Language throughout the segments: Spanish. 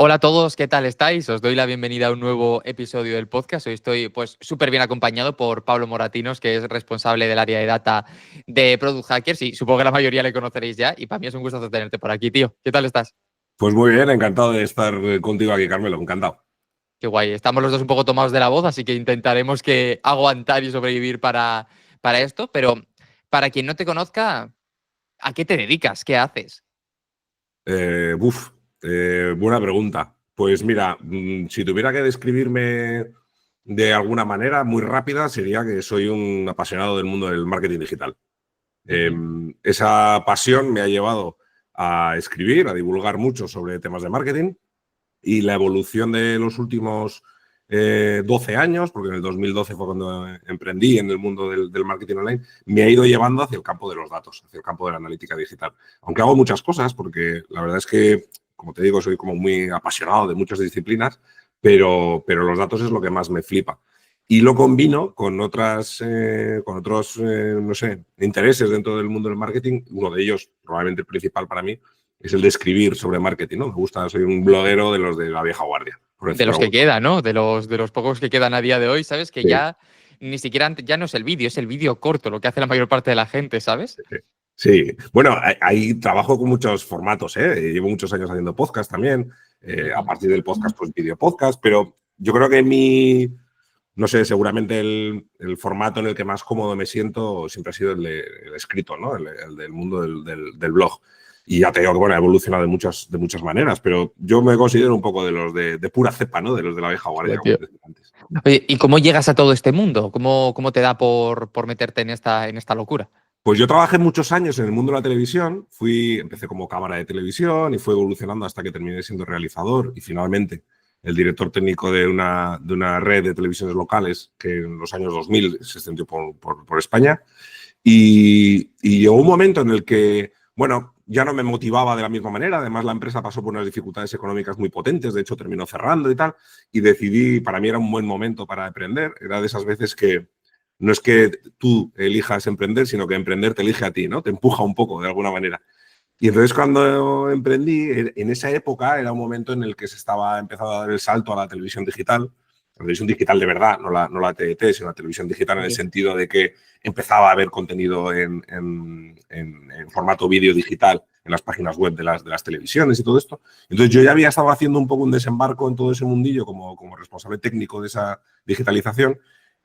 Hola a todos, ¿qué tal estáis? Os doy la bienvenida a un nuevo episodio del podcast. Hoy estoy súper bien acompañado por Pablo Moratinos, que es responsable del área de data de Product Hackers y supongo que la mayoría le conoceréis ya y para mí es un gusto tenerte por aquí, tío. ¿Qué tal estás? Pues muy bien, encantado de estar contigo aquí, Carmelo, encantado. Qué guay. Estamos los dos un poco tomados de la voz, así que intentaremos que aguantar y sobrevivir para esto, pero para quien no te conozca, ¿a qué te dedicas? ¿Qué haces? Eh, uf, Buena pregunta. Pues mira, si tuviera que describirme de alguna manera muy rápida, sería que soy un apasionado del mundo del marketing digital. Eh, Ujú. Esa pasión me ha llevado a escribir, a divulgar mucho sobre temas de marketing y la evolución de los últimos 12 años, porque en el 2012 fue cuando emprendí en el mundo del marketing online, me ha ido llevando hacia el campo de los datos, hacia el campo de la analítica digital. Aunque hago muchas cosas, porque la verdad es que, como te digo, soy como muy apasionado de muchas disciplinas, pero los datos es lo que más me flipa. Y lo combino con otros, no sé, intereses dentro del mundo del marketing. Uno de ellos, probablemente el principal para mí, es el de escribir sobre marketing, ¿no? Me gusta, soy un bloguero de los de la vieja guardia, por De decirlo los de que alguna quedan, ¿no? De los pocos que quedan a día de hoy, ¿sabes? Que manera. ya ni siquiera ya no es el vídeo, es el vídeo corto, lo que hace la mayor parte de la gente, ¿sabes? Sí, sí. Bueno, ahí trabajo con muchos formatos, ¿eh? Llevo muchos años haciendo podcast también. A Ujú. partir del podcast, pues video podcast, pero yo creo que no sé, seguramente el formato en el que más cómodo me siento siempre ha sido el escrito, ¿no? El del mundo del blog. Y ya te digo que, bueno, ha evolucionado de muchas maneras, pero yo me considero un poco de los de pura cepa, ¿no? De los de la vieja guardia, Joder, como tío. te decía antes. Oye, ¿y cómo llegas a todo este mundo? ¿Cómo te da por meterte en esta locura? Pues yo trabajé muchos años en el mundo de la televisión, empecé como cámara de televisión y fue evolucionando hasta que terminé siendo realizador y finalmente el director técnico de una red de televisiones locales que en los años 2000 se extendió por España. Y llegó un momento en el que, bueno, ya no me motivaba de la misma manera, además la empresa pasó por unas dificultades económicas muy potentes, de hecho terminó cerrando y tal, y decidí, para mí era un buen momento para emprender, era de esas veces que no es que tú elijas emprender, sino que emprender te elige a ti, ¿no? Te empuja un poco de alguna manera. Y entonces cuando emprendí, en esa época era un momento en el que se estaba empezando a dar el salto a la televisión digital, la televisión digital de verdad, no la TDT, sino la televisión digital en el Ok. sentido de que empezaba a haber contenido en formato vídeo digital en las páginas web de las televisiones y todo esto. Entonces yo ya había estado haciendo un poco un desembarco en todo ese mundillo como responsable técnico de esa digitalización.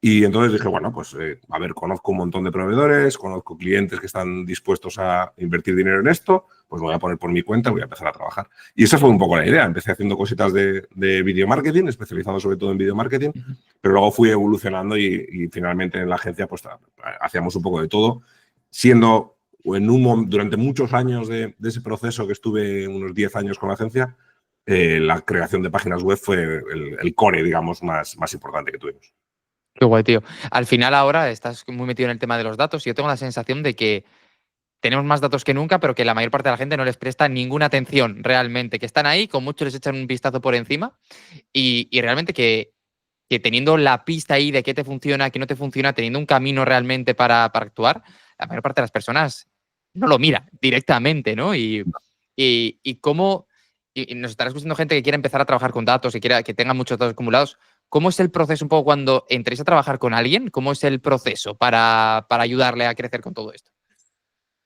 Y entonces dije, bueno, pues a ver, conozco un montón de proveedores, conozco clientes que están dispuestos a invertir dinero en esto, pues me voy a poner por mi cuenta y voy a empezar a trabajar. Y esa fue un poco la idea. Empecé haciendo cositas de video marketing, especializado sobre todo en video marketing, Ujú. pero luego fui evolucionando y finalmente en la agencia pues hacíamos un poco de todo, siendo durante muchos años de ese proceso que estuve unos 10 años con la agencia, la creación de páginas web fue el core, digamos, más importante que tuvimos. Qué guay, tío. Al final ahora estás muy metido en el tema de los datos y yo tengo la sensación de que tenemos más datos que nunca, pero que la mayor parte de la gente no les presta ninguna atención realmente, que están ahí, con mucho les echan un vistazo por encima y realmente que teniendo la pista ahí de qué te funciona, qué no te funciona, teniendo un camino realmente para actuar, la mayor parte de las personas no lo mira directamente, ¿no? Y cómo, y nos estará escuchando gente que quiere empezar a trabajar con datos, que tenga muchos datos acumulados. ¿Cómo es el proceso un poco cuando entréis a trabajar con alguien? ¿Cómo es el proceso para ayudarle a crecer con todo esto?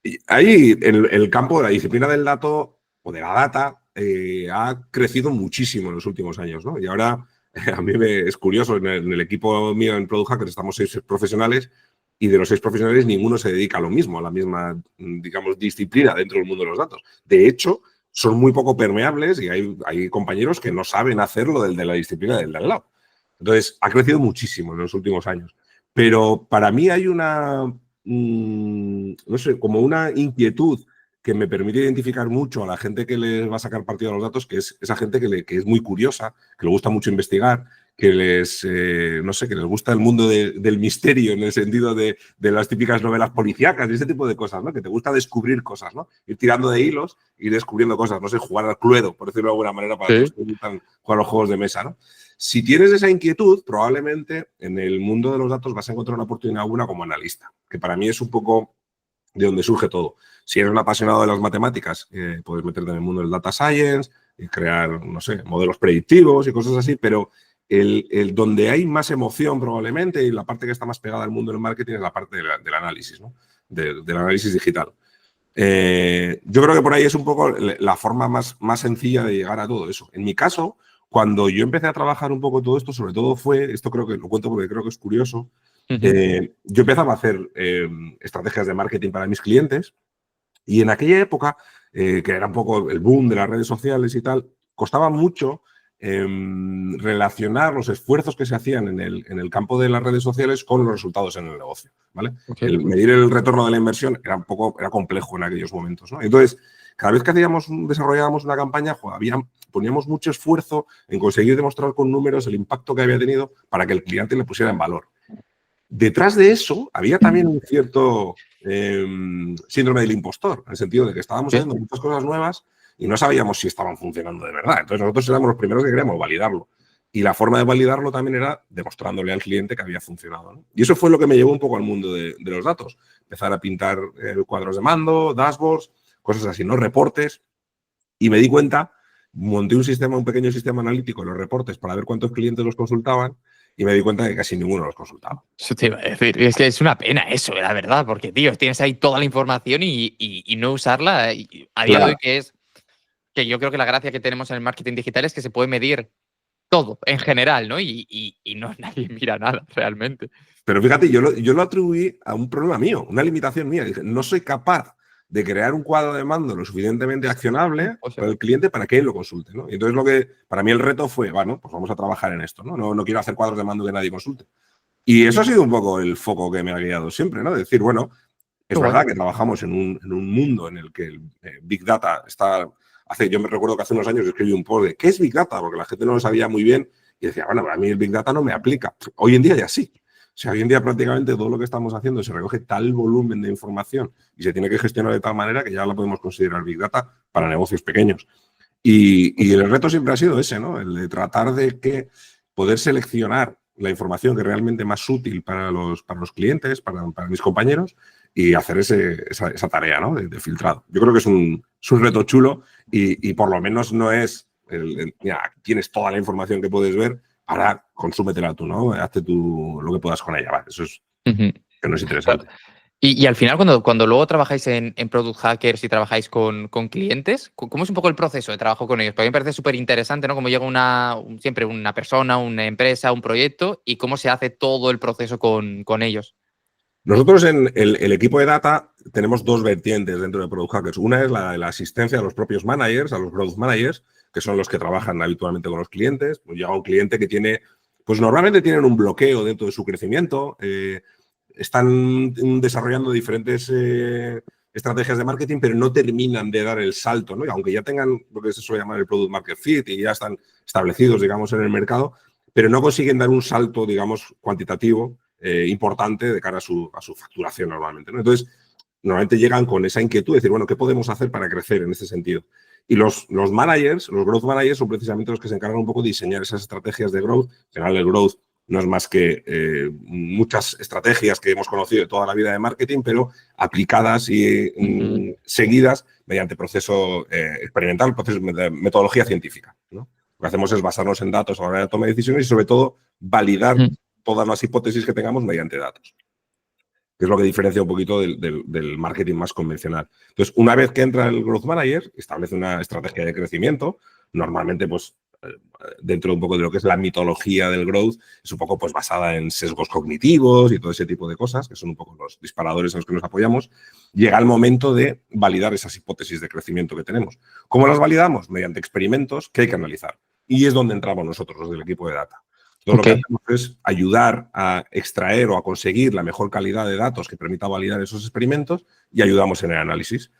Y ahí el campo de la disciplina del dato o de la data ha crecido muchísimo en los últimos años, ¿no? Y ahora a mí es curioso, en el equipo mío en Product Hackers estamos 6 profesionales y de los 6 profesionales ninguno se dedica a lo mismo, a la misma, digamos, disciplina dentro del mundo de los datos. De hecho, son muy poco permeables y hay compañeros que no saben hacerlo del de la disciplina del de al lado. Entonces, ha crecido muchísimo en los últimos años. Pero para mí hay no sé, como una inquietud que me permite identificar mucho a la gente que les va a sacar partido a los datos, que es esa gente que es muy curiosa, que le gusta mucho investigar, no sé, que les gusta el mundo del misterio en el sentido de las típicas novelas policíacas y ese tipo de cosas, ¿no? Que te gusta descubrir cosas, ¿no? Ir tirando de hilos, ir descubriendo cosas, no sé, jugar al Cluedo, por decirlo de alguna manera, para los Sí. que gustan jugar a los juegos de mesa, ¿no? Si tienes esa inquietud, probablemente en el mundo de los datos vas a encontrar una oportunidad buena como analista, que para mí es un poco de donde surge todo. Si eres un apasionado de las matemáticas, puedes meterte en el mundo del data science, y crear, no sé, modelos predictivos y cosas así, pero donde hay más emoción probablemente y la parte que está más pegada al mundo del marketing es la parte del análisis, ¿no? Del análisis digital. Yo creo que por ahí es un poco la forma más sencilla de llegar a todo eso. En mi caso, cuando yo empecé a trabajar un poco todo esto, sobre todo fue, esto creo que lo cuento porque creo que es curioso, yo empezaba a hacer estrategias de marketing para mis clientes y en aquella época, que era un poco el boom de las redes sociales y tal, costaba mucho relacionar los esfuerzos que se hacían en el campo de las redes sociales con los resultados en el negocio, ¿vale? Okay. El medir el retorno de la inversión era complejo en aquellos momentos, ¿no? Entonces, cada vez que desarrollábamos una campaña, poníamos mucho esfuerzo en conseguir demostrar con números el impacto que había tenido para que el cliente le pusiera en valor. Detrás de eso había también un cierto síndrome del impostor, en el sentido de que estábamos haciendo muchas cosas nuevas y no sabíamos si estaban funcionando de verdad. Entonces nosotros éramos los primeros que queríamos validarlo. Y la forma de validarlo también era demostrándole al cliente que había funcionado, ¿no? Y eso fue lo que me llevó un poco al mundo de los datos. Empezar a pintar cuadros de mando, dashboards, cosas así, ¿no? Reportes. Y me di cuenta, monté un pequeño sistema analítico en los reportes para ver cuántos clientes los consultaban y me di cuenta de que casi ninguno los consultaba. Eso te iba a decir. Es que es una pena eso, la verdad, porque, tío, tienes ahí toda la información y no usarla a día de hoy, que yo creo que la gracia que tenemos en el marketing digital es que se puede medir todo en general, ¿no? Y no nadie mira nada realmente. Pero fíjate, yo lo atribuí a un problema mío, una limitación mía. Dije, no soy capaz de crear un cuadro de mando lo suficientemente accionable para el cliente para que él lo consulte, ¿no? Y entonces para mí el reto fue, bueno, pues vamos a trabajar en esto, ¿no? No quiero hacer cuadros de mando que nadie consulte. Y eso ha sido un poco el foco que me ha guiado siempre, ¿no? Decir, bueno, es verdad que trabajamos en un mundo en el que el Big Data está... Yo me recuerdo que hace unos años escribí un post de ¿qué es Big Data? Porque la gente no lo sabía muy bien y decía, bueno, para mí el Big Data no me aplica. Hoy en día ya sí. O sea, hoy en día prácticamente todo lo que estamos haciendo se recoge tal volumen de información y se tiene que gestionar de tal manera que ya la podemos considerar Big Data para negocios pequeños. Y el reto siempre ha sido ese, ¿no? El de tratar de poder seleccionar la información que es realmente más útil para los clientes, para mis compañeros y hacer esa tarea, ¿no? de filtrado. Yo creo que es un reto chulo y por lo menos no es mira, tienes toda la información que puedes ver, ahora consúmetela tú, ¿no? Hazte tú lo que puedas con ella, ¿vale? Eso es que no es interesante. Claro. Y al final, cuando luego trabajáis en Product Hackers y trabajáis con clientes, ¿cómo es un poco el proceso de trabajo con ellos? Porque a mí me parece súper interesante, ¿no? Cómo llega siempre una persona, una empresa, un proyecto y cómo se hace todo el proceso con ellos. Nosotros en el equipo de data tenemos dos vertientes dentro de Product Hackers. Una es la de la asistencia a los propios managers, a los product managers, que son los que trabajan habitualmente con los clientes. Pues llega un cliente que pues normalmente tienen un bloqueo dentro de su crecimiento, están desarrollando diferentes estrategias de marketing, pero no terminan de dar el salto, ¿no? Y aunque ya tengan lo que se suele llamar el product market fit y ya están establecidos, digamos, en el mercado, pero no consiguen dar un salto, digamos, cuantitativo importante de cara a su facturación normalmente, ¿no? Entonces, normalmente llegan con esa inquietud de decir, bueno, ¿qué podemos hacer para crecer en este sentido? Y los managers, los growth managers, son precisamente los que se encargan un poco de diseñar esas estrategias de growth. En general, el growth no es más que muchas estrategias que hemos conocido de toda la vida de marketing, pero aplicadas y seguidas mediante proceso experimental, proceso de metodología científica, ¿no? Lo que hacemos es basarnos en datos a la hora de tomar decisiones y, sobre todo, validar todas las hipótesis que tengamos mediante datos, que es lo que diferencia un poquito del marketing más convencional. Entonces, una vez que entra el Growth Manager, establece una estrategia de crecimiento, normalmente, pues, dentro un poco de lo que es la mitología del growth, es un poco pues basada en sesgos cognitivos y todo ese tipo de cosas, que son un poco los disparadores en los que nos apoyamos. Llega el momento de validar esas hipótesis de crecimiento que tenemos. ¿Cómo las validamos? Mediante experimentos que hay que analizar. Y es donde entramos nosotros, los del equipo de data. Lo que hacemos es ayudar a extraer o a conseguir la mejor calidad de datos que permita validar esos experimentos y ayudamos en el análisis.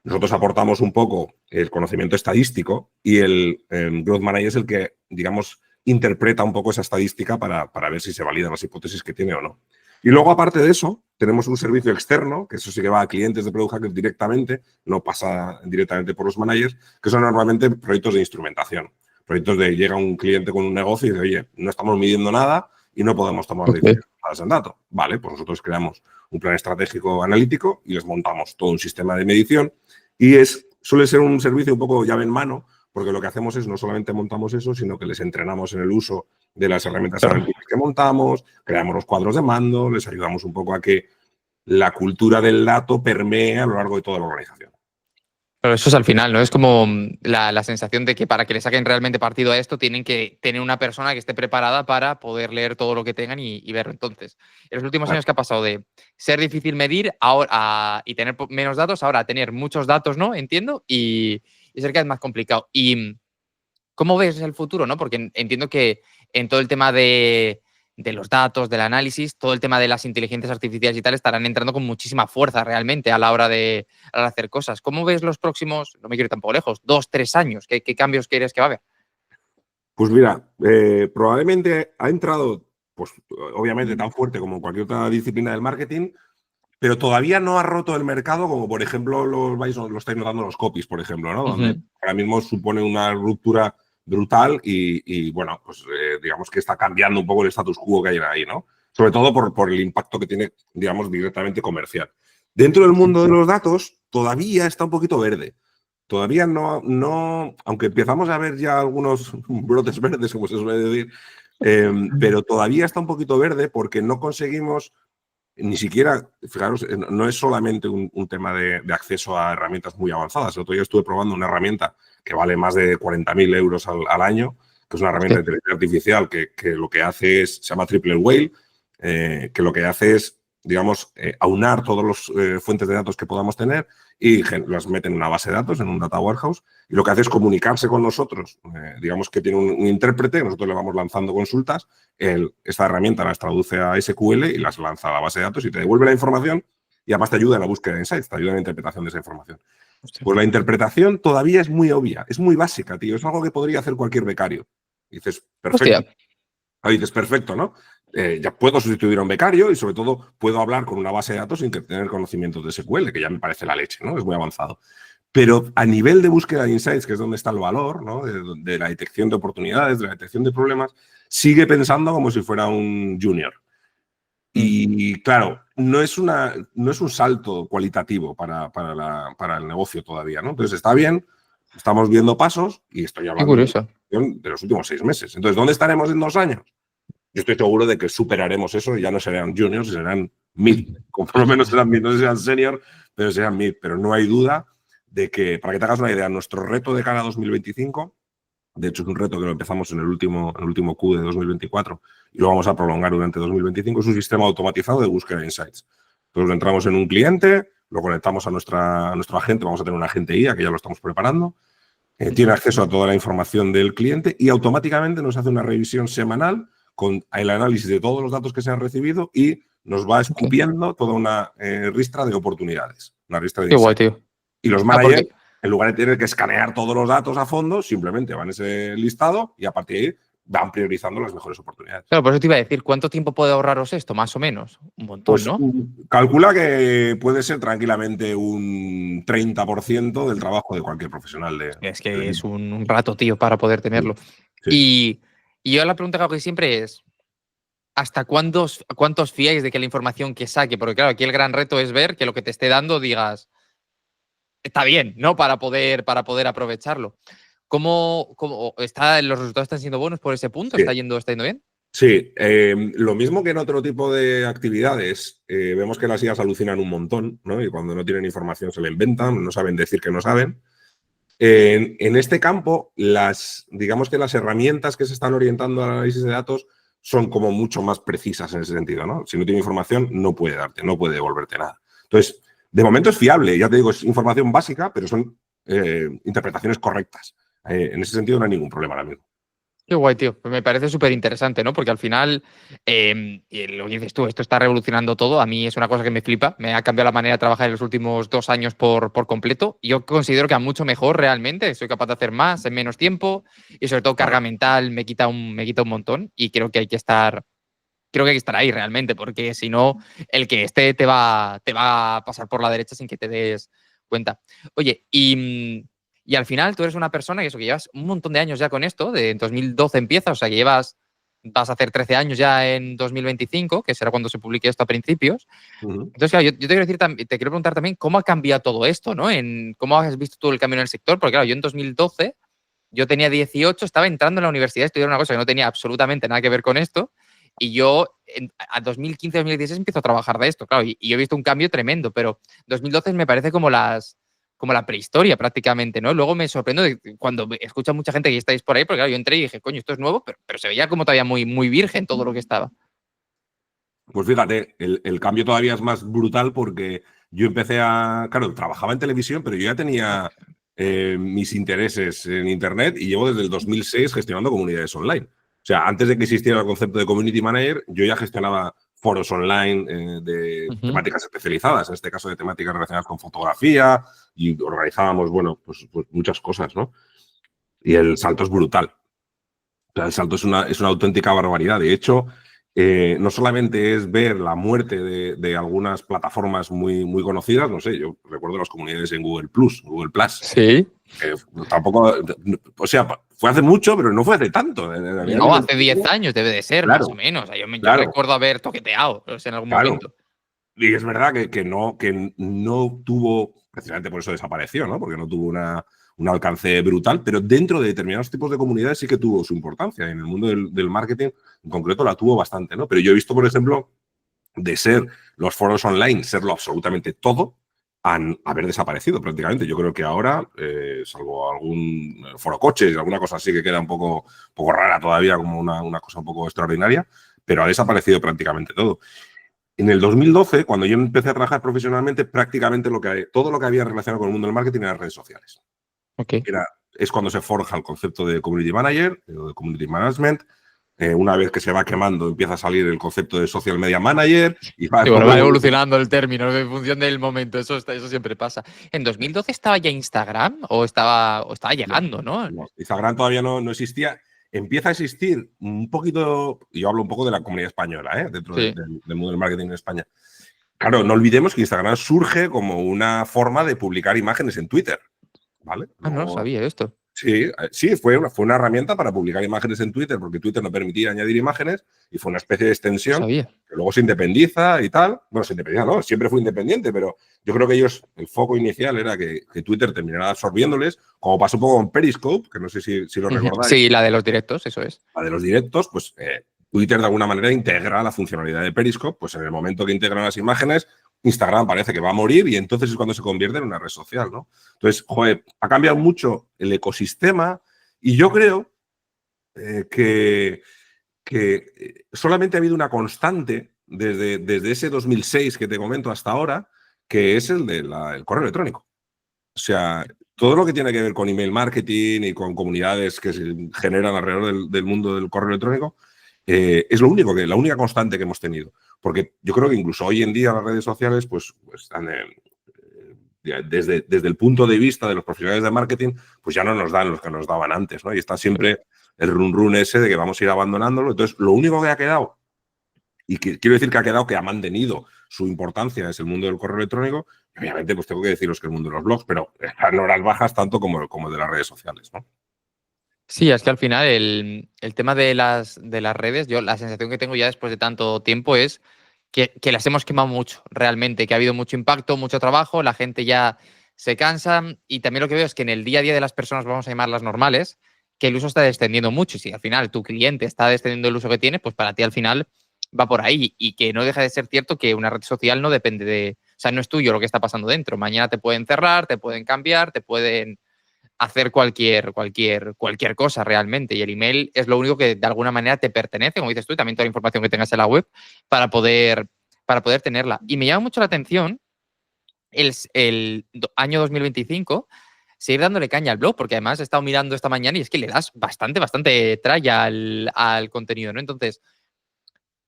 Nosotros aportamos un poco el conocimiento estadístico y el Growth Manager es el que, digamos, interpreta un poco esa estadística para ver si se validan las hipótesis que tiene o no. Y luego, aparte de eso, tenemos un servicio externo, que eso sí que va a clientes de Product Hackers directamente, no pasa directamente por los managers, que son normalmente proyectos de instrumentación. Proyectos de llega un cliente con un negocio y dice, oye, no estamos midiendo nada y no podemos tomar decisiones basadas en datos. Vale, pues nosotros creamos un plan estratégico analítico y les montamos todo un sistema de medición y suele ser un servicio un poco llave en mano porque lo que hacemos es no solamente montamos eso, sino que les entrenamos en el uso de las herramientas Claro. analíticas que montamos, creamos los cuadros de mando, les ayudamos un poco a que la cultura del dato permee a lo largo de toda la organización. Pero eso es al final, ¿no? Es como la sensación de que para que le saquen realmente partido a esto tienen que tener una persona que esté preparada para poder leer todo lo que tengan y verlo. Entonces, en los últimos años que ha pasado de ser difícil medir ahora y tener menos datos, ahora a tener muchos datos, ¿no? Entiendo, y ser cada vez más complicado. ¿Y cómo ves el futuro, no? Porque entiendo que en todo el tema de los datos, del análisis, todo el tema de las inteligencias artificiales y tal estarán entrando con muchísima fuerza realmente a la hora de hacer cosas. ¿Cómo ves los próximos, no me quiero ir tampoco lejos, 2, 3 años? ¿Qué cambios crees que va a haber? Pues mira, probablemente ha entrado, pues obviamente tan fuerte como cualquier otra disciplina del marketing, pero todavía no ha roto el mercado, como por ejemplo lo estáis notando los copies, por ejemplo, ¿no? Donde ahora mismo supone una ruptura brutal y bueno, pues digamos que está cambiando un poco el status quo que hay ahí, ¿no? Sobre todo por el impacto que tiene, digamos, directamente comercial. Dentro del mundo de los datos, todavía está un poquito verde. Todavía no, aunque empezamos a ver ya algunos brotes verdes, como se suele decir, pero todavía está un poquito verde porque no conseguimos ni siquiera, fijaros, no es solamente un tema de acceso a herramientas muy avanzadas. El otro día estuve probando una herramienta que vale más de 40.000 euros al año, que es una herramienta de inteligencia artificial que lo que hace es, se llama Triple Whale, que lo que hace es, digamos, aunar todas las fuentes de datos que podamos tener y las mete en una base de datos, en un data warehouse, y lo que hace es comunicarse con nosotros. Digamos que tiene un intérprete, nosotros le vamos lanzando consultas, esta herramienta las traduce a SQL y las lanza a la base de datos y te devuelve la información y además te ayuda en la búsqueda de insights, te ayuda en la interpretación de esa información. Hostia. Pues la interpretación todavía es muy obvia, es muy básica, tío, es algo que podría hacer cualquier becario. Y dices, perfecto. Hostia. Ahí dices, perfecto, ¿no? Ya puedo sustituir a un becario y sobre todo puedo hablar con una base de datos sin tener conocimientos de SQL, que ya me parece la leche, ¿no? Es muy avanzado. Pero a nivel de búsqueda de insights, que es donde está el valor, ¿no? De la detección de oportunidades, de la detección de problemas, sigue pensando como si fuera un junior. Y claro, no es un salto cualitativo para el negocio todavía, ¿no? Entonces está bien, estamos viendo pasos y estoy Qué hablando curioso. de los últimos 6 meses. Entonces, ¿dónde estaremos en 2 años? Yo estoy seguro de que superaremos eso y ya no serán juniors, serán mid. Por lo menos serán mid, no sé si serán senior, pero serán mid. Pero no hay duda de que, para que te hagas una idea, nuestro reto de cara a 2025, de hecho es un reto que lo empezamos en el último Q de 2024 y lo vamos a prolongar durante 2025, es un sistema automatizado de búsqueda de insights. Entonces entramos en un cliente, lo conectamos a nuestro agente, vamos a tener un agente IA que ya lo estamos preparando, tiene acceso a toda la información del cliente y automáticamente nos hace una revisión semanal con el análisis de todos los datos que se han recibido y nos va escupiendo toda una ristra de oportunidades, una ristra de Qué guay, insights. tío. Y los Ah, managers, porque, en lugar de tener que escanear todos los datos a fondo, simplemente van a ese listado y a partir de ahí van priorizando las mejores oportunidades. claro, por eso te iba a decir, ¿cuánto tiempo puede ahorraros esto? Más o menos. Un montón, Pues ¿no? calcula que puede ser tranquilamente un 30% del trabajo de cualquier profesional Es que del es mismo. un rato, tío, para poder tenerlo. Sí. Y yo la pregunta que hago siempre es, ¿hasta cuántos fiáis de que la información que saque? Porque claro, aquí el gran reto es ver que lo que te esté dando digas, está bien, ¿no? Para poder aprovecharlo. ¿Cómo está, los resultados están siendo buenos por ese punto? Sí. ¿Está yendo bien? Sí, lo mismo que en otro tipo de actividades, vemos que las IAs alucinan un montón, ¿no? Y cuando no tienen información se la inventan, no saben decir que no saben. En este campo, digamos que las herramientas que se están orientando al análisis de datos son como mucho más precisas en ese sentido, ¿no? Si no tiene información, no puede darte, no puede devolverte nada. Entonces, de momento es fiable, ya te digo, es información básica, pero son interpretaciones correctas. En ese sentido no hay ningún problema ahora mismo. Qué guay, tío. Pues me parece súper interesante, ¿no? Porque al final, y lo que dices tú, esto está revolucionando todo. A mí es una cosa que me flipa. Me ha cambiado la manera de trabajar en los últimos 2 años por completo. Y yo considero que a mucho mejor realmente. Soy capaz de hacer más en menos tiempo. Y sobre todo carga mental me quita un montón. Y creo que hay que estar. Creo que hay que estar ahí realmente, porque si no, el que esté te va a pasar por la derecha sin que te des cuenta. Oye, y al final tú eres una persona que llevas un montón de años ya con esto, en 2012 empiezas, o sea que vas a hacer 13 años ya en 2025, que será cuando se publique esto a principios. Entonces, claro, yo te quiero decir, te quiero preguntar también cómo ha cambiado todo esto, ¿no? ¿Cómo has visto tú el cambio en el sector? Porque claro, yo en 2012 yo tenía 18, estaba entrando en la universidad a estudiar una cosa que no tenía absolutamente nada que ver con esto. Y yo a 2015, 2016 empiezo a trabajar de esto, claro, y yo he visto un cambio tremendo, pero 2012 me parece como la prehistoria prácticamente, ¿no? Luego me sorprendo cuando escucha mucha gente que estáis por ahí, porque claro, yo entré y dije, coño, esto es nuevo, pero se veía como todavía muy, muy virgen todo lo que estaba. Pues fíjate, el cambio todavía es más brutal porque yo empecé claro, trabajaba en televisión, pero yo ya tenía mis intereses en Internet y llevo desde el 2006 gestionando comunidades online. O sea, antes de que existiera el concepto de community manager, yo ya gestionaba foros online de temáticas especializadas, en este caso de temáticas relacionadas con fotografía, y organizábamos, bueno, pues muchas cosas, ¿no? Y el salto es brutal. O sea, el salto es una auténtica barbaridad. De hecho, no solamente es ver la muerte de algunas plataformas muy, muy conocidas, no sé, yo recuerdo las comunidades en Google Plus, Google Plus. Sí. Tampoco, o sea, fue hace mucho, pero no fue hace tanto. No, hace 10 años debe de ser, claro, más o menos. O sea, yo claro, recuerdo haber toqueteado en algún claro. momento. Y es verdad que no tuvo, precisamente por eso desapareció, ¿no? Porque no tuvo un alcance brutal, pero dentro de determinados tipos de comunidades sí que tuvo su importancia. En el mundo del marketing, en concreto, la tuvo bastante, ¿no? Pero yo he visto, por ejemplo, de ser los foros online, serlo absolutamente todo, haber desaparecido prácticamente. Yo creo que ahora, salvo algún foro coches, alguna cosa así que queda un poco rara todavía, como una cosa un poco extraordinaria, pero ha desaparecido prácticamente todo. En el 2012, cuando yo empecé a trabajar profesionalmente, prácticamente todo lo que había relacionado con el mundo del marketing eran redes sociales. Okay. Es cuando se forja el concepto de community manager, de community management. Una vez que se va quemando, empieza a salir el concepto de social media manager. Y va evolucionando el término en función del momento. Eso siempre pasa. ¿En 2012 estaba ya Instagram o estaba llegando, no? Instagram todavía no existía. Empieza a existir un poquito, yo hablo un poco de la comunidad española, dentro del mundo del marketing en España. Claro, no olvidemos que Instagram surge como una forma de publicar imágenes en Twitter, ¿vale? No sabía esto. Sí, fue una herramienta para publicar imágenes en Twitter, porque Twitter no permitía añadir imágenes y fue una especie de extensión que luego se independiza y tal. Bueno, se independiza, no, siempre fue independiente, pero yo creo que ellos, el foco inicial era que Twitter terminara absorbiéndoles, como pasó un poco con Periscope, que no sé si lo recordáis. Sí, la de los directos, eso es. La de los directos, pues Twitter de alguna manera integra la funcionalidad de Periscope, pues en el momento que integran las imágenes, Instagram parece que va a morir y entonces es cuando se convierte en una red social, ¿no? Entonces, joder, ha cambiado mucho el ecosistema y yo creo que solamente ha habido una constante desde ese 2006 que te comento hasta ahora, que es el del correo electrónico. O sea, todo lo que tiene que ver con email marketing y con comunidades que se generan alrededor del mundo del correo electrónico, es la única constante que hemos tenido. Porque yo creo que incluso hoy en día las redes sociales, pues están desde el punto de vista de los profesionales de marketing, pues ya no nos dan los que nos daban antes, ¿no? Y está siempre el run ese de que vamos a ir abandonándolo. Entonces, lo único que ha quedado, y que quiero decir que ha quedado, que ha mantenido su importancia, es el mundo del correo electrónico. Y obviamente, pues tengo que deciros que el mundo de los blogs, pero están en horas bajas tanto como el de las redes sociales, ¿no? Sí, es que al final el tema de las redes, yo la sensación que tengo ya después de tanto tiempo es que las hemos quemado mucho, realmente, que ha habido mucho impacto, mucho trabajo, la gente ya se cansa y también lo que veo es que en el día a día de las personas, vamos a llamarlas normales, que el uso está descendiendo mucho y si al final tu cliente está descendiendo el uso que tiene, pues para ti al final va por ahí y que no deja de ser cierto que una red social no depende de, o sea, no es tuyo lo que está pasando dentro, mañana te pueden cerrar, te pueden cambiar, te pueden hacer cualquier cosa realmente. Y el email es lo único que de alguna manera te pertenece, como dices tú, y también toda la información que tengas en la web para poder tenerla. Y me llama mucho la atención el año 2025 seguir dándole caña al blog, porque además he estado mirando esta mañana y es que le das bastante tralla al contenido, ¿no? Entonces,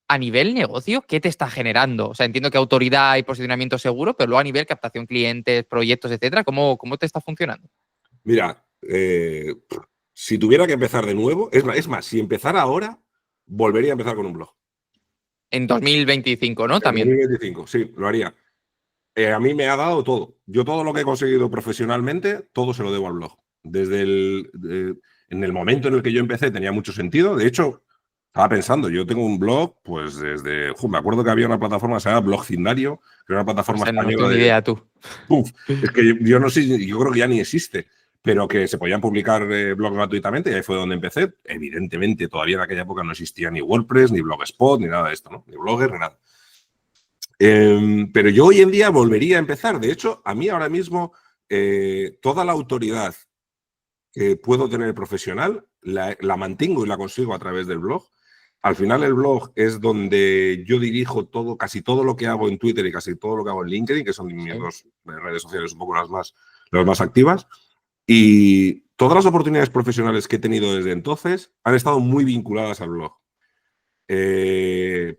a nivel negocio, ¿qué te está generando? O sea, entiendo que autoridad y posicionamiento seguro, pero luego a nivel captación clientes, proyectos, etcétera, ¿cómo te está funcionando? Mira, si tuviera que empezar de nuevo, es más, si empezara ahora, volvería a empezar con un blog. En 2025, ¿no? En También. 2025, sí, lo haría. A mí me ha dado todo. Yo todo lo que he conseguido profesionalmente, todo se lo debo al blog. En el momento en el que yo empecé tenía mucho sentido. De hecho, estaba pensando, yo tengo un blog, pues desde... me acuerdo que había una plataforma que se llama Blogcindario, que era una plataforma española. No tengo ni idea tú. Es que yo no sé, yo creo que ya ni existe. pero que se podían publicar blogs gratuitamente y ahí fue donde empecé. Evidentemente, todavía en aquella época no existía ni WordPress, ni Blogspot, ni nada de esto, ¿no? Ni Blogger, ni nada. Pero yo hoy en día volvería a empezar. De hecho, a mí ahora mismo toda la autoridad que puedo tener profesional la mantengo y la consigo a través del blog. Al final el blog es donde yo dirijo todo, casi todo lo que hago en Twitter y casi todo lo que hago en LinkedIn, que son mis dos redes sociales un poco las más activas. Y todas las oportunidades profesionales que he tenido desde entonces han estado muy vinculadas al blog. El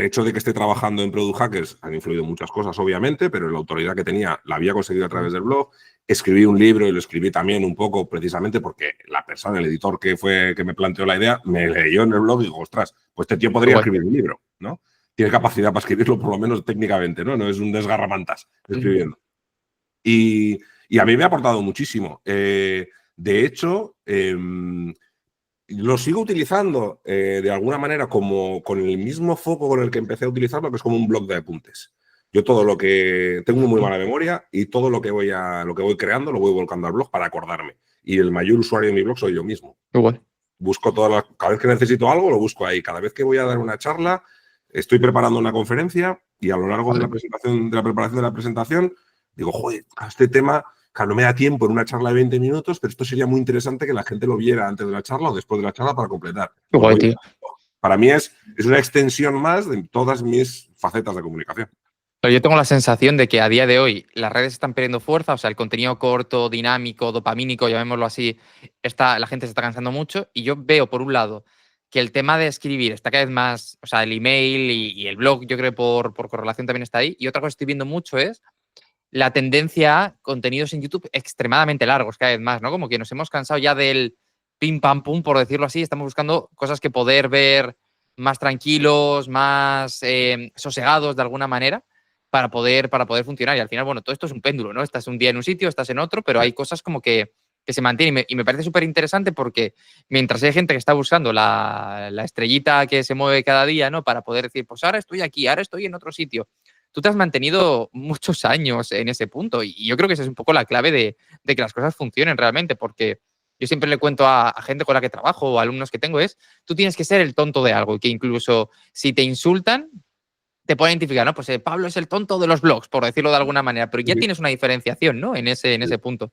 hecho de que esté trabajando en Product Hackers han influido muchas cosas, obviamente, pero la autoridad que tenía la había conseguido a través del blog. Escribí un libro y lo escribí también un poco precisamente porque la persona, el editor que me planteó la idea, me leyó en el blog y digo, ostras, pues este tío podría escribir un libro, ¿no? Tiene capacidad para escribirlo, por lo menos técnicamente, ¿no? No es un desgarramantas escribiendo. Y a mí me ha aportado muchísimo. De hecho, lo sigo utilizando de alguna manera como con el mismo foco con el que empecé a utilizarlo, que es como un blog de apuntes. Yo todo lo que tengo muy mala memoria y todo lo que voy creando lo voy volcando al blog para acordarme. Y el mayor usuario de mi blog soy yo mismo. Igual. Busco cada vez que necesito algo, lo busco ahí. Cada vez que voy a dar una charla, estoy preparando una conferencia y a lo largo de la preparación de la presentación, digo, joder, a este tema, claro, no me da tiempo en una charla de 20 minutos, pero esto sería muy interesante que la gente lo viera antes de la charla o después de la charla para completar. Igual, tío. Para mí es una extensión más de todas mis facetas de comunicación. Pero yo tengo la sensación de que a día de hoy las redes están perdiendo fuerza, o sea, el contenido corto, dinámico, dopamínico, llamémoslo así, la gente se está cansando mucho y yo veo, por un lado, que el tema de escribir está cada vez más, o sea, el email y el blog, yo creo por correlación también está ahí. Y otra cosa que estoy viendo mucho es la tendencia a contenidos en YouTube extremadamente largos cada vez más, ¿no? Como que nos hemos cansado ya del pim pam pum, por decirlo así, estamos buscando cosas que poder ver más tranquilos, más sosegados de alguna manera para poder funcionar. Y al final, bueno, todo esto es un péndulo, ¿no? Estás un día en un sitio, estás en otro, pero hay cosas como que se mantienen. Y me parece súper interesante porque mientras hay gente que está buscando la estrellita que se mueve cada día, ¿no? Para poder decir, pues ahora estoy aquí, ahora estoy en otro sitio. Tú te has mantenido muchos años en ese punto y yo creo que esa es un poco la clave de que las cosas funcionen realmente, porque yo siempre le cuento a gente con la que trabajo o alumnos que tengo tú tienes que ser el tonto de algo y que incluso si te insultan, te pueden identificar, ¿no? Pues Pablo es el tonto de los blogs, por decirlo de alguna manera, pero ya tienes una diferenciación, ¿no? En ese punto.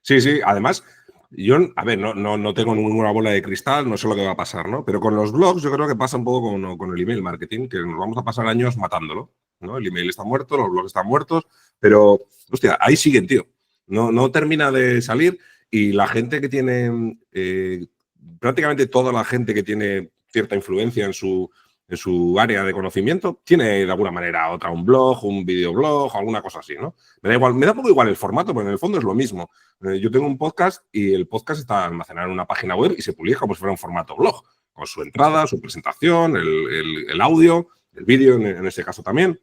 Sí, sí. Además, yo, a ver, no tengo ninguna bola de cristal, no sé lo que va a pasar, ¿no? Pero con los blogs yo creo que pasa un poco con el email marketing, que nos vamos a pasar años matándolo, ¿no? El email está muerto, los blogs están muertos, pero, hostia, ahí siguen, tío. No termina de salir y la gente que tiene, prácticamente toda la gente que tiene cierta influencia en su área de conocimiento, tiene de alguna manera otra un blog, un videoblog, alguna cosa así, ¿no? Me da un poco igual el formato, pero en el fondo es lo mismo. Yo tengo un podcast y el podcast está almacenado en una página web y se publica como si fuera un formato blog, con su entrada, su presentación, el audio, el vídeo en ese caso también.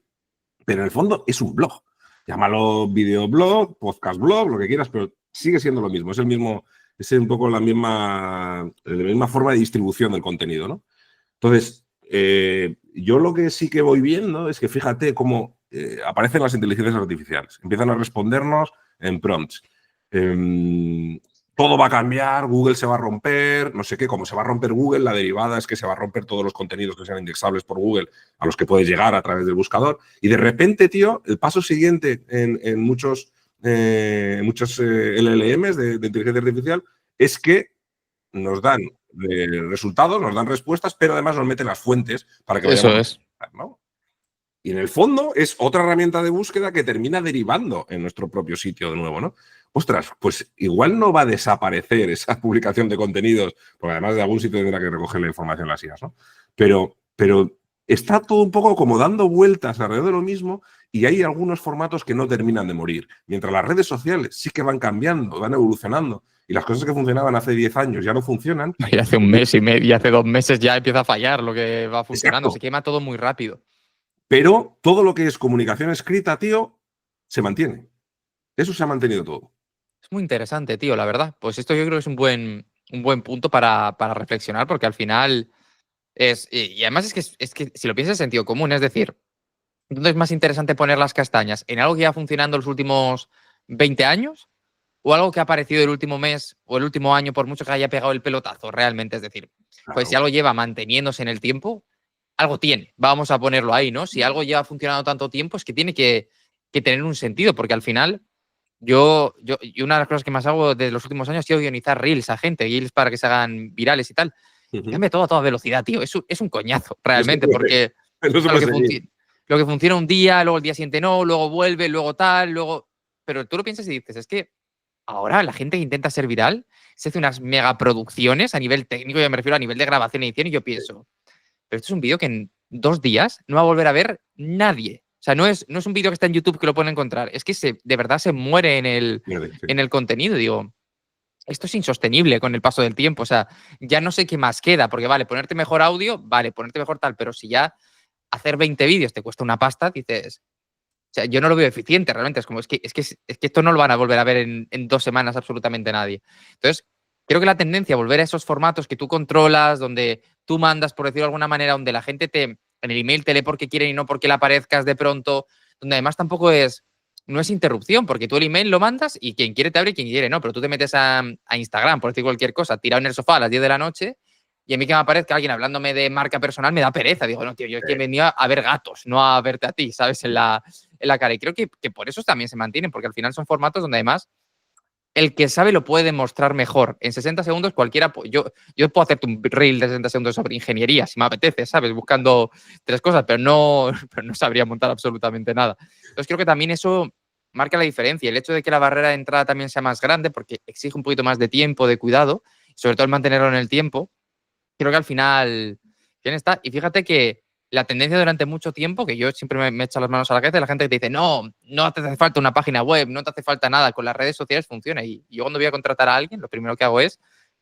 Pero en el fondo es un blog. Llámalo videoblog, podcast blog, lo que quieras, pero sigue siendo lo mismo. Es un poco la misma forma de distribución del contenido, ¿no? Entonces, yo lo que sí que voy viendo es que fíjate cómo aparecen las inteligencias artificiales. Empiezan a respondernos en prompts. Todo va a cambiar, Google se va a romper, no sé qué, como se va a romper Google, la derivada es que se va a romper todos los contenidos que sean indexables por Google a los que puedes llegar a través del buscador. Y de repente, tío, el paso siguiente en muchos LLMs de inteligencia artificial es que nos dan resultados, nos dan respuestas, pero además nos meten las fuentes para que Eso vayamos es. a buscar, ¿no? Y en el fondo es otra herramienta de búsqueda que termina derivando en nuestro propio sitio de nuevo, ¿no? Ostras, pues igual no va a desaparecer esa publicación de contenidos, porque además de algún sitio tendrá que recoger la información las IAs, ¿no? Pero está todo un poco como dando vueltas alrededor de lo mismo y hay algunos formatos que no terminan de morir. Mientras las redes sociales sí que van cambiando, van evolucionando y las cosas que funcionaban hace 10 años ya no funcionan. Y hace un mes y medio, y hace 2 meses ya empieza a fallar lo que va funcionando. Exacto. Se quema todo muy rápido. Pero todo lo que es comunicación escrita, tío, se mantiene. Eso se ha mantenido todo. Es muy interesante, tío, la verdad. Pues esto yo creo que es un buen punto para reflexionar, porque al final es. Y además es que si lo piensas en sentido común, es decir, ¿dónde es más interesante poner las castañas? ¿En algo que ya funcionando los últimos 20 años? o algo que ha aparecido el último mes o el último año, por mucho que haya pegado el pelotazo realmente. Es decir, pues si algo lleva manteniéndose en el tiempo, algo tiene. Vamos a ponerlo ahí, ¿no? Si algo lleva funcionando tanto tiempo, es que tiene que tener un sentido, porque al final y una de las cosas que más hago de los últimos años ha sido guionizar reels a gente, reels para que se hagan virales y tal. Cambia todo a toda velocidad, tío. Es un coñazo, realmente, porque lo que funciona un día, luego el día siguiente no, luego vuelve, luego tal, luego... Pero tú lo piensas y dices, es que ahora la gente que intenta ser viral se hace unas megaproducciones a nivel técnico, ya me refiero a nivel de grabación y edición, y yo pienso, pero esto es un vídeo que en 2 días no va a volver a ver nadie. O sea, no es un vídeo que está en YouTube que lo pueden encontrar, es que de verdad se muere en el contenido. Digo, esto es insostenible con el paso del tiempo. O sea, ya no sé qué más queda, porque vale, ponerte mejor audio, vale, ponerte mejor tal, pero si ya hacer 20 vídeos te cuesta una pasta, dices, o sea, yo no lo veo eficiente realmente. Es como, es que esto no lo van a volver a ver en 2 semanas absolutamente nadie. Entonces, creo que la tendencia a volver a esos formatos que tú controlas, donde tú mandas, por decirlo de alguna manera, donde la gente en el email te lee porque quieren y no porque le aparezcas de pronto, donde además tampoco no es interrupción, porque tú el email lo mandas y quien quiere te abre y quien quiere no, pero tú te metes a Instagram, por decir cualquier cosa, tirado en el sofá a las 10 de la noche y a mí que me aparezca alguien hablándome de marca personal me da pereza. Digo, no, tío, yo aquí he venido a ver gatos, no a verte a ti, ¿sabes? En la cara. Y creo que por eso también se mantienen, porque al final son formatos donde además el que sabe lo puede demostrar mejor. En 60 segundos cualquiera... Yo puedo hacerte un reel de 60 segundos sobre ingeniería, si me apetece, ¿sabes? Buscando 3 cosas, pero no sabría montar absolutamente nada. Entonces creo que también eso marca la diferencia. El hecho de que la barrera de entrada también sea más grande, porque exige un poquito más de tiempo, de cuidado, sobre todo el mantenerlo en el tiempo, creo que al final bien está. Y fíjate que la tendencia durante mucho tiempo, que yo siempre me echo las manos a la cabeza, la gente que te dice, no te hace falta una página web, no te hace falta nada, con las redes sociales funciona. Y yo cuando voy a contratar a alguien, lo primero que hago es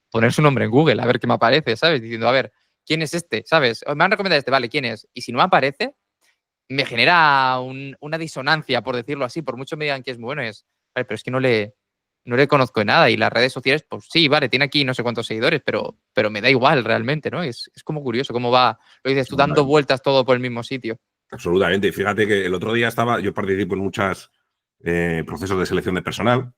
poner su nombre en Google, a ver qué me aparece, ¿sabes? Diciendo, a ver, ¿quién es este? ¿Sabes? Me han recomendado este, vale, ¿quién es? Y si no me aparece, me genera una disonancia, por decirlo así, por mucho me digan que es muy bueno, vale, pero es que no le conozco de nada. Y las redes sociales, pues sí, vale, tiene aquí no sé cuántos seguidores, pero me da igual realmente, ¿no? Es como curioso cómo va, lo dices tú, dando vueltas todo por el mismo sitio. Absolutamente. Y fíjate que el otro día yo participo en muchos procesos de selección de personal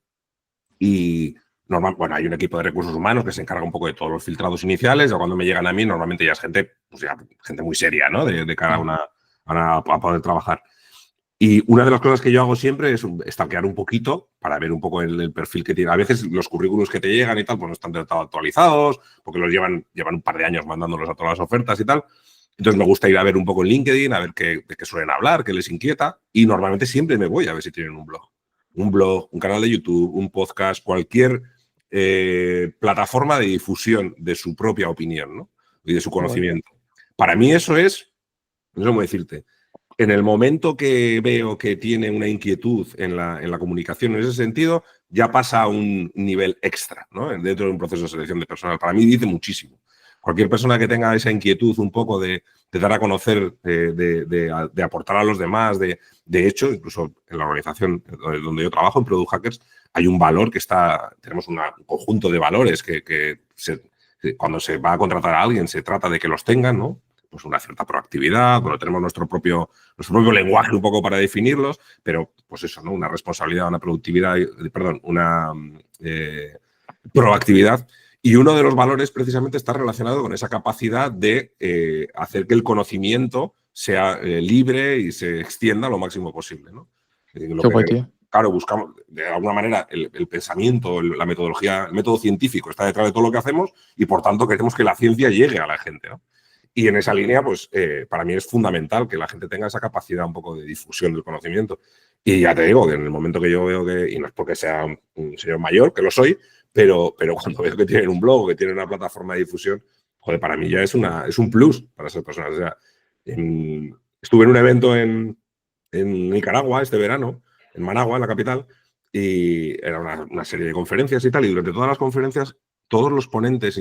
y bueno, hay un equipo de recursos humanos que se encarga un poco de todos los filtrados iniciales. O cuando me llegan a mí, normalmente ya es gente, pues ya, gente muy seria, ¿no? De cara a poder trabajar. Y una de las cosas que yo hago siempre es stalkear un poquito para ver un poco el perfil que tiene. A veces los currículos que te llegan y tal, pues no están actualizados, porque los llevan un par de años mandándolos a todas las ofertas y tal. Entonces me gusta ir a ver un poco en LinkedIn, a ver de qué suelen hablar, qué les inquieta. Y normalmente siempre me voy a ver si tienen un blog. Un canal de YouTube, un podcast, cualquier plataforma de difusión de su propia opinión, ¿no? Y de su conocimiento. Para mí eso es, no sé cómo decirte, en el momento que veo que tiene una inquietud en la comunicación en ese sentido, ya pasa a un nivel extra, ¿no? Dentro de un proceso de selección de personal. Para mí dice muchísimo. Cualquier persona que tenga esa inquietud un poco de dar a conocer, de aportar a los demás, de hecho, incluso en la organización donde yo trabajo, en Product Hackers, hay un valor tenemos un conjunto de valores que cuando se va a contratar a alguien se trata de que los tengan, ¿no? Pues una cierta proactividad, bueno, tenemos nuestro propio lenguaje un poco para definirlos, pero pues eso, ¿no? Una responsabilidad, una productividad, una proactividad. Y uno de los valores precisamente está relacionado con esa capacidad de hacer que el conocimiento sea libre y se extienda lo máximo posible, ¿no? Claro, buscamos, de alguna manera, el pensamiento, la metodología, el método científico está detrás de todo lo que hacemos y, por tanto, queremos que la ciencia llegue a la gente, ¿no? Y en esa línea, pues, para mí es fundamental que la gente tenga esa capacidad un poco de difusión del conocimiento. Y ya te digo que en el momento que yo veo y no es porque sea un señor mayor, que lo soy, pero cuando veo que tienen un blog, que tienen una plataforma de difusión, joder, para mí ya es un plus para esas personas. O sea, estuve en un evento en Nicaragua este verano, en Managua, en la capital, y era una serie de conferencias y tal, y durante todas las conferencias, todos los ponentes,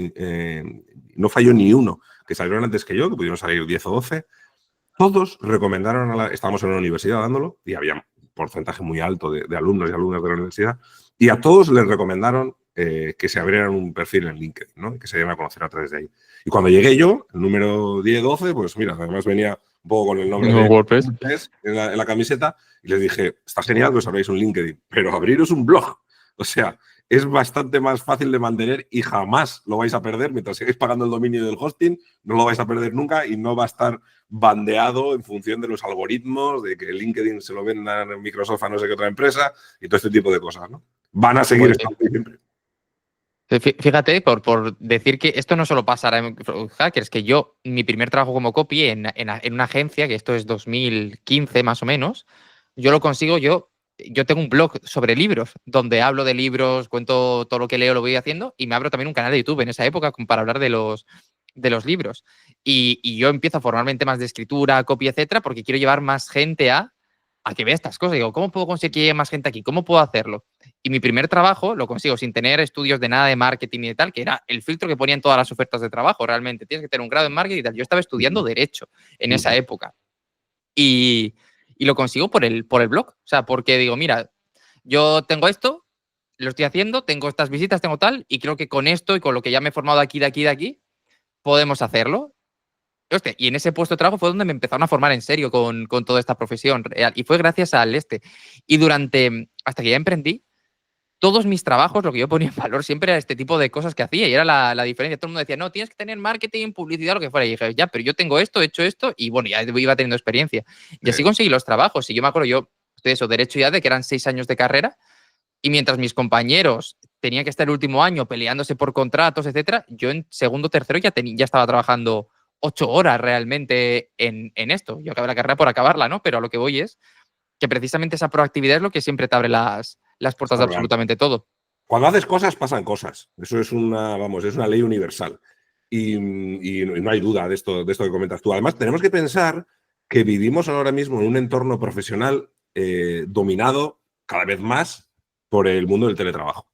no falló ni uno, que salieron antes que yo, que pudieron salir 10 o 12, todos recomendaron, estábamos en una universidad dándolo, y había un porcentaje muy alto de alumnos y alumnas de la universidad, y a todos les recomendaron que se abrieran un perfil en LinkedIn, ¿no? Que se dieran a conocer a través de ahí. Y cuando llegué yo, el número 10-12, pues mira, además venía un poco con el nombre de WordPress en la camiseta, y les dije, está genial que os abráis un LinkedIn, pero abriros un blog. O sea, es bastante más fácil de mantener y jamás lo vais a perder. Mientras sigáis pagando el dominio del hosting, no lo vais a perder nunca y no va a estar bandeado en función de los algoritmos, de que LinkedIn se lo venda en Microsoft a no sé qué otra empresa y todo este tipo de cosas, ¿no? Van a seguir estando ahí siempre. Fíjate, por decir que esto no solo pasará en Hackers, que yo, mi primer trabajo como copy en una agencia, que esto es 2015 más o menos, yo lo consigo, yo tengo un blog sobre libros, donde hablo de libros, cuento todo lo que leo, lo voy haciendo, y me abro también un canal de YouTube en esa época para hablar de los libros. Y yo empiezo a formarme en temas de escritura, copy, etcétera, porque quiero llevar más gente a que vea estas cosas. Digo, ¿cómo puedo conseguir que llegue más gente aquí? ¿Cómo puedo hacerlo? Y mi primer trabajo lo consigo sin tener estudios de nada de marketing y de tal, que era el filtro que ponían todas las ofertas de trabajo. Realmente tienes que tener un grado en marketing y tal. Yo estaba estudiando Derecho en esa época. Y lo consigo por el blog. O sea, porque digo, mira, yo tengo esto, lo estoy haciendo, tengo estas visitas, tengo tal, y creo que con esto y con lo que ya me he formado de aquí, podemos hacerlo. Hostia, y en ese puesto de trabajo fue donde me empezaron a formar en serio con toda esta profesión real. Y fue gracias al Y hasta que ya emprendí, todos mis trabajos, lo que yo ponía en valor siempre era este tipo de cosas que hacía y era la diferencia. Todo el mundo decía, no, tienes que tener marketing, publicidad, lo que fuera. Y dije, ya, pero yo tengo esto, he hecho esto y bueno, ya iba teniendo experiencia. Y así conseguí los trabajos. Y yo me acuerdo, yo estoy eso, derecho ya de que eran 6 años de carrera y mientras mis compañeros tenían que estar el último año peleándose por contratos, etcétera, yo en segundo, tercero ya estaba trabajando 8 horas realmente en esto. Yo acabé la carrera por acabarla, ¿no? Pero a lo que voy es que precisamente esa proactividad es lo que siempre te abre las puertas de absolutamente todo. Cuando haces cosas, pasan cosas. Eso es es una ley universal. Y no hay duda de esto que comentas tú. Además, tenemos que pensar que vivimos ahora mismo en un entorno profesional dominado cada vez más por el mundo del teletrabajo.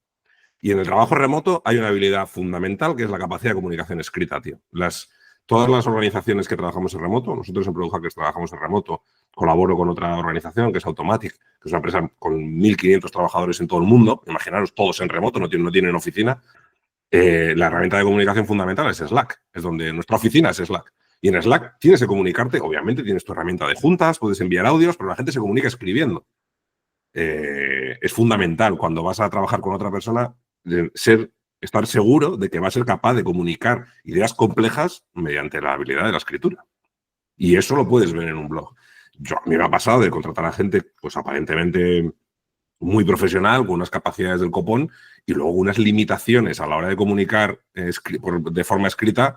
Y en el trabajo remoto hay una habilidad fundamental que es la capacidad de comunicación escrita, tío. Todas las organizaciones que trabajamos en remoto, nosotros en Product Hackers trabajamos en remoto, colaboro con otra organización que es Automatic, que es una empresa con 1.500 trabajadores en todo el mundo. Imaginaros, todos en remoto, no tienen oficina. La herramienta de comunicación fundamental es Slack, es donde nuestra oficina es Slack. Y en Slack tienes que comunicarte, obviamente tienes tu herramienta de juntas, puedes enviar audios, pero la gente se comunica escribiendo. Es fundamental cuando vas a trabajar con otra persona estar seguro de que va a ser capaz de comunicar ideas complejas mediante la habilidad de la escritura. Y eso lo puedes ver en un blog. A mí me ha pasado de contratar a gente, pues aparentemente muy profesional, con unas capacidades del copón y luego unas limitaciones a la hora de comunicar de forma escrita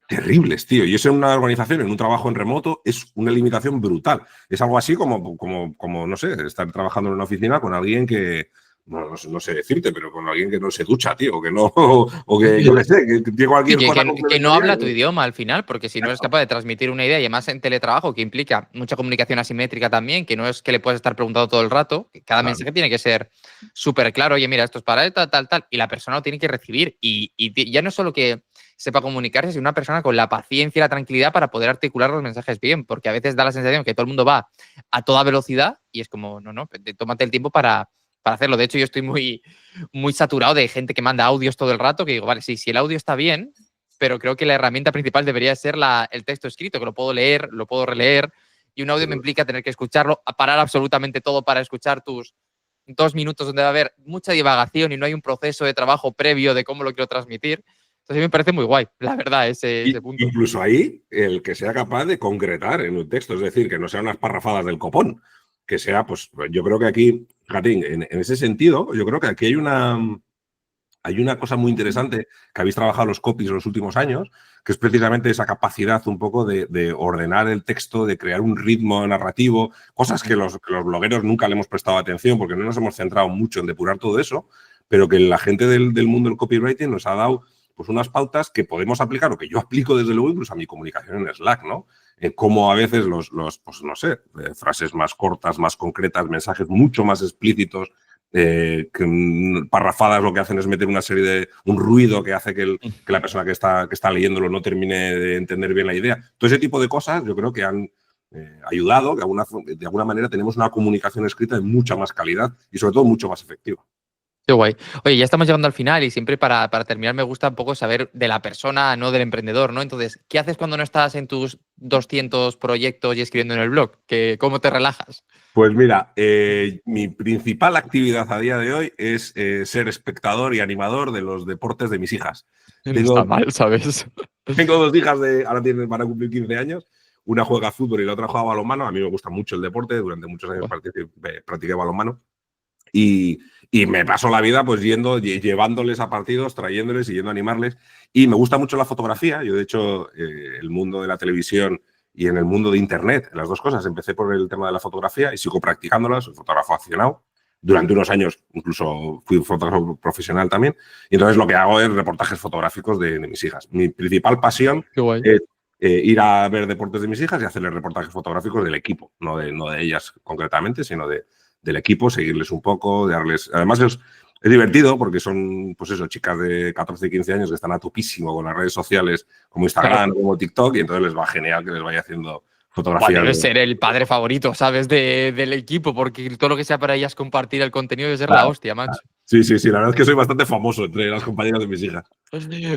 terribles, tío. Y eso en una organización, en un trabajo en remoto, es una limitación brutal. Es algo así como no sé, estar trabajando en una oficina con alguien que, no sé decirte, pero con alguien que no se ducha, tío, o que no, o que, yo qué sé, que tiene cualquier cosa. Que no habla tu idioma al final, porque si no eres capaz de transmitir una idea y además en teletrabajo, que implica mucha comunicación asimétrica también, que no es que le puedes estar preguntando todo el rato, que cada mensaje tiene que ser súper claro, oye, mira, esto es para esto, tal, y la persona lo tiene que recibir. Y ya no es solo que sepa comunicarse, sino una persona con la paciencia y la tranquilidad para poder articular los mensajes bien, porque a veces da la sensación que todo el mundo va a toda velocidad y es como, no, tómate el tiempo para hacerlo. De hecho, yo estoy muy saturado de gente que manda audios todo el rato, que digo, vale, sí, si el audio está bien, pero creo que la herramienta principal debería ser el texto escrito, que lo puedo leer, lo puedo releer, y un audio me implica tener que escucharlo, parar absolutamente todo para escuchar tus 2 minutos donde va a haber mucha divagación y no hay un proceso de trabajo previo de cómo lo quiero transmitir. Entonces, a mí me parece muy guay, la verdad, ese punto. Incluso ahí, el que sea capaz de concretar en un texto, es decir, que no sean unas parrafadas del copón, que sea, pues, yo creo que aquí, Jatín, en ese sentido, yo creo que aquí hay una cosa muy interesante que habéis trabajado los copies en los últimos años, que es precisamente esa capacidad un poco de ordenar el texto, de crear un ritmo narrativo, cosas que los blogueros nunca le hemos prestado atención porque no nos hemos centrado mucho en depurar todo eso, pero que la gente del mundo del copywriting nos ha dado pues unas pautas que podemos aplicar o que yo aplico desde luego incluso a mi comunicación en Slack, ¿no? Como a veces pues no sé, frases más cortas, más concretas, mensajes mucho más explícitos, que parrafadas lo que hacen es meter un ruido que hace que la persona que está leyéndolo no termine de entender bien la idea. Todo ese tipo de cosas yo creo que han ayudado, que de alguna manera tenemos una comunicación escrita de mucha más calidad y sobre todo mucho más efectiva. Qué guay. Oye, ya estamos llegando al final y siempre para terminar me gusta un poco saber de la persona, no del emprendedor, ¿no? Entonces, ¿qué haces cuando no estás en tus 200 proyectos y escribiendo en el blog? ¿Cómo te relajas? Pues mira, mi principal actividad a día de hoy es ser espectador y animador de los deportes de mis hijas. No está Tengo, mal, ¿sabes? tengo dos hijas ahora van a cumplir 15 años. Una juega fútbol y la otra juega balonmano. A mí me gusta mucho el deporte. Durante muchos años practiqué balonmano. Y me paso la vida pues llevándoles a partidos, trayéndoles y yendo a animarles. Y me gusta mucho la fotografía. Yo, de hecho, el mundo de la televisión y en el mundo de Internet, las dos cosas, empecé por el tema de la fotografía y sigo practicándolas. Soy fotógrafo aficionado. Durante unos años incluso fui fotógrafo profesional también. Y entonces lo que hago es reportajes fotográficos de mis hijas. Mi principal pasión es ir a ver deportes de mis hijas y hacerles reportajes fotográficos del equipo, no de ellas concretamente, sino del equipo, seguirles un poco, darles... Además es divertido porque son, pues eso, chicas de 14 y 15 años que están a topísimo con las redes sociales como Instagram, como TikTok, y entonces les va genial que les vaya haciendo fotografías. Debe ser el padre favorito, ¿sabes? Del equipo, porque todo lo que sea para ellas compartir el contenido debe ser la hostia, macho. Sí, la verdad es que soy bastante famoso entre las compañeras de mis hijas.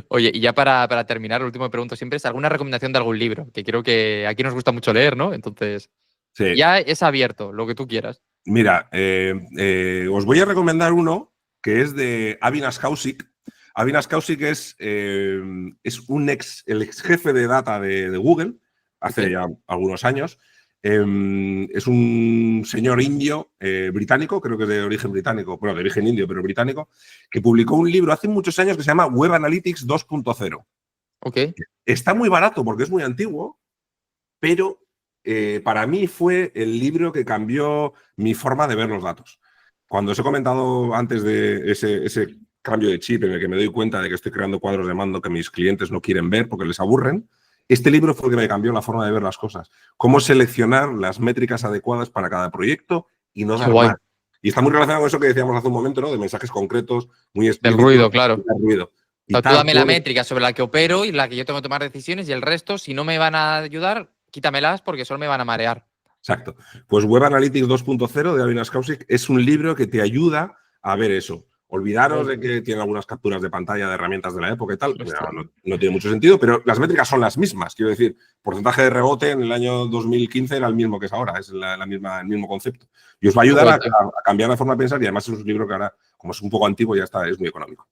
Oye, y ya para terminar, lo último que pregunto siempre es alguna recomendación de algún libro, que creo que aquí nos gusta mucho leer, ¿no? Entonces, sí. Ya es abierto, lo que tú quieras. Mira, os voy a recomendar uno que es de Avinash Kaushik. Avinash Kaushik es el ex jefe de data de Google, hace ya algunos años. Es un señor indio británico, creo que es de origen británico, bueno, de origen indio, pero británico, que publicó un libro hace muchos años que se llama Web Analytics 2.0. Okay. Está muy barato porque es muy antiguo, pero para mí fue el libro que cambió mi forma de ver los datos. Cuando os he comentado antes de ese cambio de chip en el que me doy cuenta de que estoy creando cuadros de mando que mis clientes no quieren ver porque les aburren, este libro fue el que me cambió la forma de ver las cosas. Cómo seleccionar las métricas adecuadas para cada proyecto y no dar más. Y está muy relacionado con eso que decíamos hace un momento, ¿no? De mensajes concretos, muy explícitos. Del ruido, claro. Del ruido. Tú dame la métrica sobre la que opero y la que yo tengo que tomar decisiones, y el resto, si no me van a ayudar, quítamelas porque solo me van a marear. Exacto. Pues Web Analytics 2.0 de Avinash Kaushik es un libro que te ayuda a ver eso. Olvidaros de que tiene algunas capturas de pantalla de herramientas de la época y tal. No tiene mucho sentido, pero las métricas son las mismas. Quiero decir, porcentaje de rebote en el año 2015 era el mismo que es ahora. Es el mismo concepto. Y os va a ayudar a cambiar la forma de pensar, y además es un libro que ahora, como es un poco antiguo, ya está, es muy económico.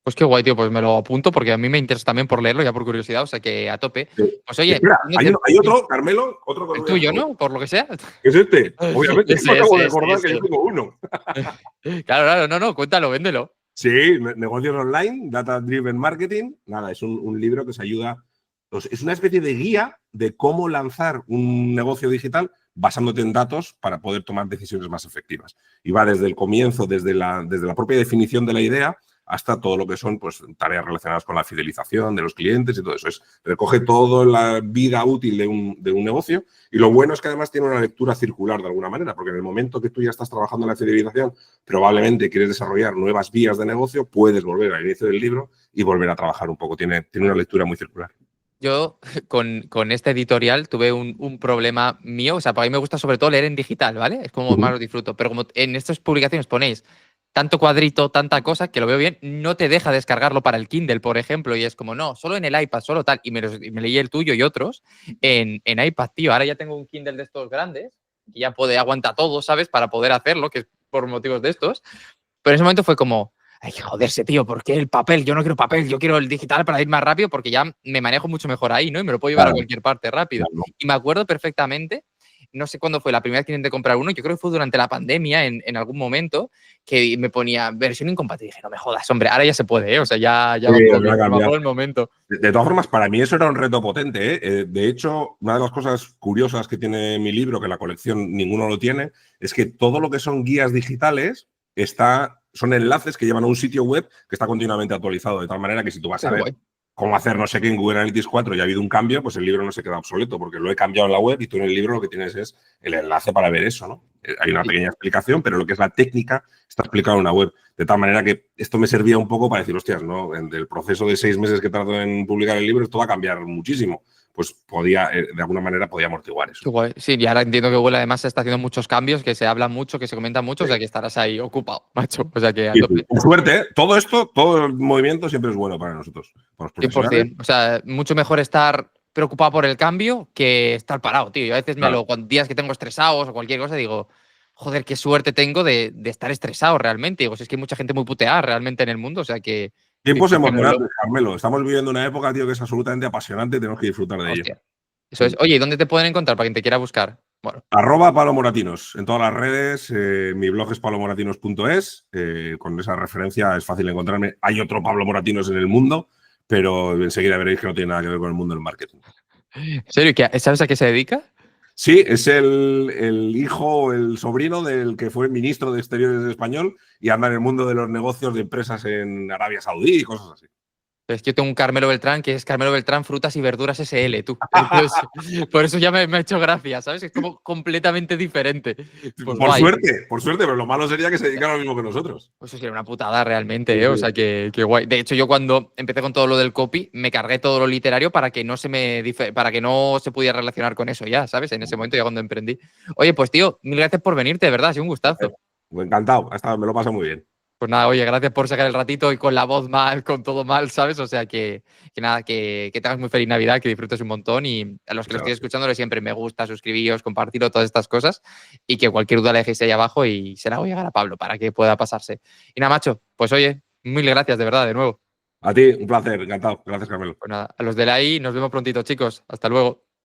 Pues qué guay, tío, pues me lo apunto porque a mí me interesa también por leerlo, ya por curiosidad, o sea que a tope. Pues oye… Espera, hay otro, Carmelo, otro el tuyo, ¿no? Por lo que sea. ¿Es este? Obviamente, me acabo de acordar que yo tengo uno. Claro, no, cuéntalo, véndelo. Sí, negocios online, data driven marketing. Nada, es un libro que os ayuda. Es una especie de guía de cómo lanzar un negocio digital basándote en datos para poder tomar decisiones más efectivas. Y va desde el comienzo, desde la propia definición de la idea, hasta todo lo que son pues, tareas relacionadas con la fidelización de los clientes y todo eso. Recoge toda la vida útil de un negocio, y lo bueno es que además tiene una lectura circular de alguna manera, porque en el momento que tú ya estás trabajando en la fidelización, probablemente quieres desarrollar nuevas vías de negocio, puedes volver al inicio del libro y volver a trabajar un poco. Tiene una lectura muy circular. Yo con este editorial tuve un problema mío, o sea, para mí me gusta sobre todo leer en digital, ¿vale? Es como más lo disfruto, pero como en estas publicaciones ponéis tanto cuadrito, tanta cosa, que lo veo bien, no te deja descargarlo para el Kindle, por ejemplo, y es como, no, solo en el iPad, solo tal, y me leí el tuyo y otros en iPad, tío. Ahora ya tengo un Kindle de estos grandes, que ya aguanta todo, ¿sabes? Para poder hacerlo, que es por motivos de estos, pero en ese momento fue como… Hay que joderse, tío, ¿por qué el papel? Yo no quiero papel, yo quiero el digital para ir más rápido, porque ya me manejo mucho mejor ahí, ¿no? Y me lo puedo llevar a cualquier parte rápido. Claro. Y me acuerdo perfectamente, no sé cuándo fue la primera vez que intenté comprar uno, yo creo que fue durante la pandemia, en algún momento, que me ponía versión incompatible. Dije, no me jodas, hombre, ahora ya se puede, ¿eh? O sea, ya va por el momento. De todas formas, para mí eso era un reto potente, ¿eh? De hecho, una de las cosas curiosas que tiene mi libro, que la colección ninguno lo tiene, es que todo lo que son guías digitales son enlaces que llevan a un sitio web que está continuamente actualizado, de tal manera que si tú vas a ver cómo hacer no sé qué en Google Analytics 4 y ha habido un cambio, pues el libro no se queda obsoleto, porque lo he cambiado en la web y tú en el libro lo que tienes es el enlace para ver eso, ¿no? Hay una pequeña explicación, pero lo que es la técnica está explicado en una web. De tal manera que esto me servía un poco para decir, hostias, ¿no? En el proceso de 6 meses que tardó en publicar el libro, esto va a cambiar muchísimo. Pues de alguna manera podía amortiguar eso. Qué guay. Sí, y ahora entiendo que Google además está haciendo muchos cambios, que se habla mucho, que se comenta mucho, o sea que estarás ahí ocupado, macho. O sea que a tope. Por suerte, ¿eh? Todo el movimiento siempre es bueno para nosotros. Para los 100%. O sea, mucho mejor estar preocupado por el cambio que estar parado, tío. Yo a veces Claro. con días que tengo estresados o cualquier cosa, digo, joder, qué suerte tengo de estar estresado realmente. Digo, si es que hay mucha gente muy puteada realmente en el mundo, o sea que Tiempos disfrutémoslo. emocionantes, Carmelo. Estamos viviendo una época, tío, que es absolutamente apasionante y tenemos que disfrutar de ello. Hostia. Eso es. Oye, ¿y dónde te pueden encontrar para quien te quiera buscar? Bueno, Pablo Moratinos en todas las redes. Mi blog es pablomoratinos.es. Con esa referencia es fácil encontrarme. Hay otro Pablo Moratinos en el mundo, pero enseguida veréis que no tiene nada que ver con el mundo del marketing. ¿en serio? ¿Sabes a qué se dedica? Sí, es el hijo o el sobrino del que fue ministro de Exteriores español y anda en el mundo de los negocios de empresas en Arabia Saudí y cosas así. Es que yo tengo un Carmelo Beltrán que es Carmelo Beltrán Frutas y Verduras SL, tú. Entonces, por eso ya me ha hecho gracia, ¿sabes? Es como completamente diferente. Pues guay. Por suerte, pero lo malo sería que se dedicara a lo mismo que nosotros. Pues eso sería una putada realmente, Sí, ¿eh? O sí. sea, que guay. De hecho, yo cuando empecé con todo lo del copy, me cargué todo lo literario para que no para que no se pudiera relacionar con eso ya, ¿sabes? En ese momento, ya cuando emprendí. Oye, pues tío, mil gracias por venirte, de verdad, ha sido un gustazo. Encantado, me lo pasa muy bien. Pues nada, oye, gracias por sacar el ratito y con la voz mal, con todo mal, ¿sabes? O sea que nada, que tengas muy feliz Navidad, que disfrutes un montón y a los que lo Muchas estoy gracias. escuchando, siempre me gusta, suscribíos, compartirlo, todas estas cosas y que cualquier duda le dejéis ahí abajo y se la voy a llegar a Pablo para que pueda pasarse. Y nada, macho, pues oye, mil gracias de verdad, de nuevo. A ti, un placer, encantado. Gracias, Carmelo. Pues nada, a los de la I nos vemos prontito, chicos. Hasta luego.